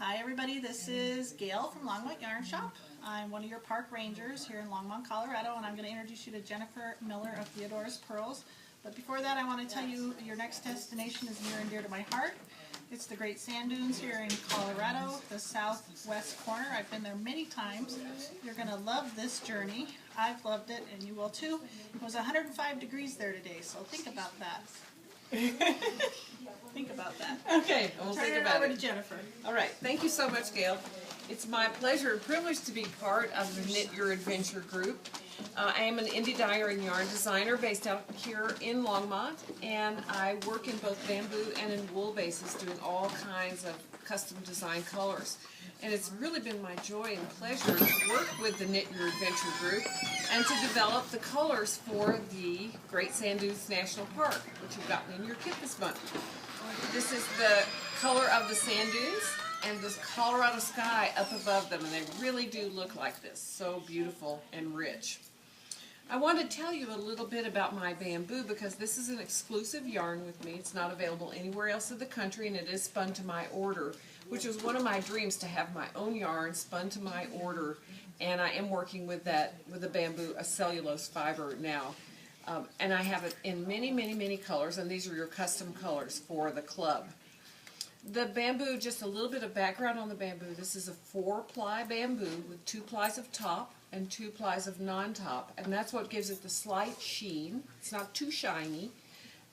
Hi everybody, this is Gail from Longmont Yarn Shop. I'm one of your park rangers here in Longmont, Colorado, and I'm going to introduce you to Jennifer Miller of Theodora's Pearls. But before that, I want to tell you your next destination is near and dear to my heart. It's the Great Sand Dunes here in Colorado, the southwest corner. I've been there many times. You're going to love this journey. I've loved it, and you will too. It was 105 degrees there today, so think about that. Think about that. Okay, we'll think about Turn it over it. to Jennifer. All right, thank you so much, Gail. It's my pleasure and privilege to be part of the Knit Your Adventure group. I am an indie dyer and yarn designer based out here in Longmont, and I work in both bamboo and in wool bases doing all kinds of custom design colors. And it's really been my joy and pleasure to work with the Knit Your Adventure group and to develop the colors for the Great Sand Dunes National Park, which you've gotten in your kit this month. This is the color of the sand dunes and this Colorado sky up above them, and they really do look like this. So beautiful and rich. I want to tell you a little bit about my bamboo because this is an exclusive yarn with me. It's not available anywhere else in the country, and it is spun to my order, which was one of my dreams, to have my own yarn spun to my order. And I am working with that, with the bamboo, a cellulose fiber now. And I have it in many, many, many colors, and these are your custom colors for the club. The bamboo, just a little bit of background on the bamboo. This is a 4-ply bamboo with 2 plies of top and 2 plies of non-top, and that's what gives it the slight sheen. It's not too shiny,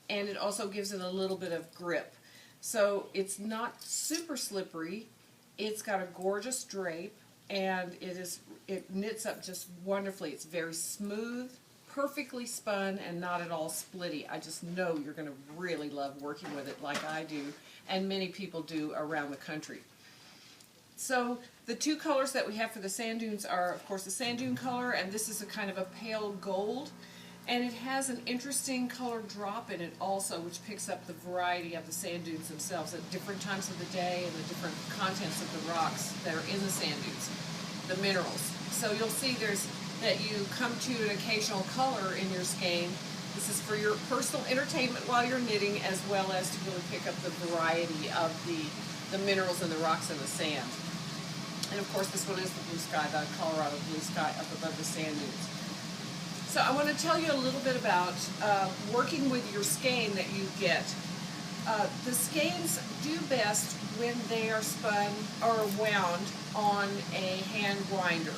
and it also gives it a little bit of grip. So it's not super slippery. It's got a gorgeous drape, and it knits up just wonderfully. It's very smooth, perfectly spun, and not at all splitty. I just know you're going to really love working with it like I do, and many people do around the country. So the 2 colors that we have for the sand dunes are, of course, the sand dune color, and this is a kind of a pale gold, and it has an interesting color drop in it also, which picks up the variety of the sand dunes themselves at different times of the day and the different contents of the rocks that are in the sand dunes, the minerals. So you'll see that you come to an occasional color in your skein. This is for your personal entertainment while you're knitting, as well as to really pick up the variety of the minerals and the rocks and the sand. And of course, this one is the blue sky, the Colorado blue sky up above the sand dunes. So I want to tell you a little bit about working with your skein that you get. The skeins do best when they are spun or wound on a hand winder.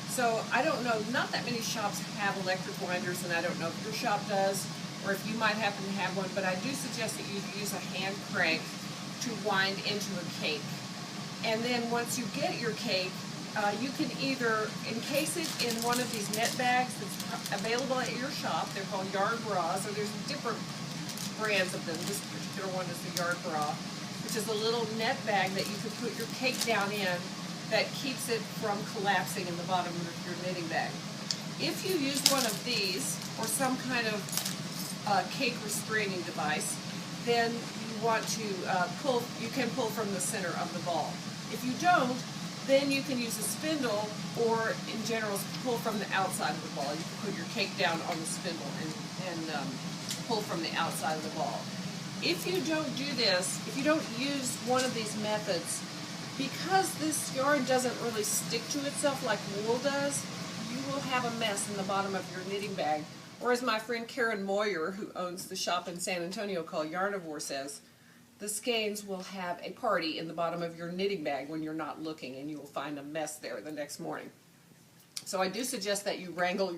So I don't know, not that many shops have electric winders, and I don't know if your shop does, or if you might happen to have one, but I do suggest that you use a hand crank to wind into a cake. And then once you get your cake, you can either encase it in one of these net bags that's available at your shop. They're called yarn bras, or there's different brands of them. This particular one is the yarn bra, which is a little net bag that you can put your cake down in that keeps it from collapsing in the bottom of your knitting bag. If you use one of these, or some kind of cake restraining device, then you want to you can pull from the center of the ball. If you don't, then you can use a spindle, or in general, pull from the outside of the ball. You can put your cake down on the spindle and pull from the outside of the ball. If you don't do this, if you don't use one of these methods, because this yarn doesn't really stick to itself like wool does, you will have a mess in the bottom of your knitting bag. Or as my friend Karen Moyer, who owns the shop in San Antonio called Yarnivore, says, the skeins will have a party in the bottom of your knitting bag when you're not looking, and you will find a mess there the next morning. So I do suggest that you wrangle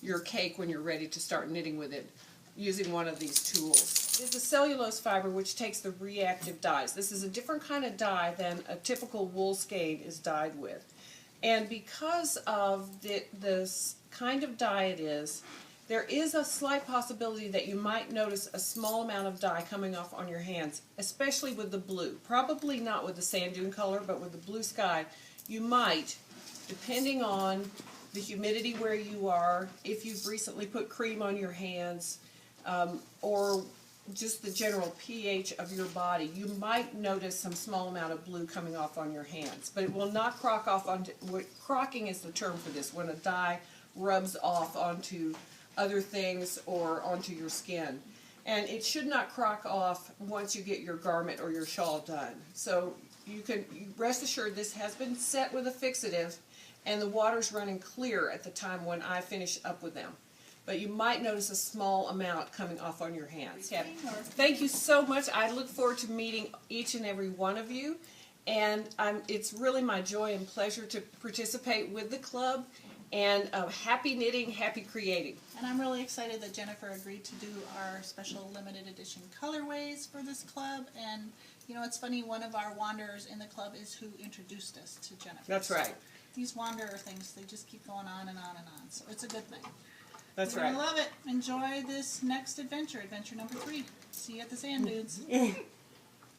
your cake when you're ready to start knitting with it using one of these tools. It's a cellulose fiber which takes the reactive dyes. This is a different kind of dye than a typical wool skein is dyed with. And because of this kind of dye it is, there is a slight possibility that you might notice a small amount of dye coming off on your hands, especially with the blue. Probably not with the sand dune color, but with the blue sky, you might, depending on the humidity where you are, if you've recently put cream on your hands, or just the general pH of your body, you might notice some small amount of blue coming off on your hands. But it will not crock off onto, crocking is the term for this, when a dye rubs off onto other things or onto your skin. And it should not crock off once you get your garment or your shawl done. So you can rest assured this has been set with a fixative, and the water's running clear at the time when I finish up with them. But you might notice a small amount coming off on your hands. Yeah. Thank you so much. I look forward to meeting each and every one of you, and it's really my joy and pleasure to participate with the club. And happy knitting, happy creating. And I'm really excited that Jennifer agreed to do our special limited edition colorways for this club. And you know, it's funny, one of our wanderers in the club is who introduced us to Jennifer. That's right. So these wanderer things, they just keep going on and on and on. So it's a good thing. That's You're right. gonna love it. Enjoy this next adventure, adventure number 3. See you at the sand dunes.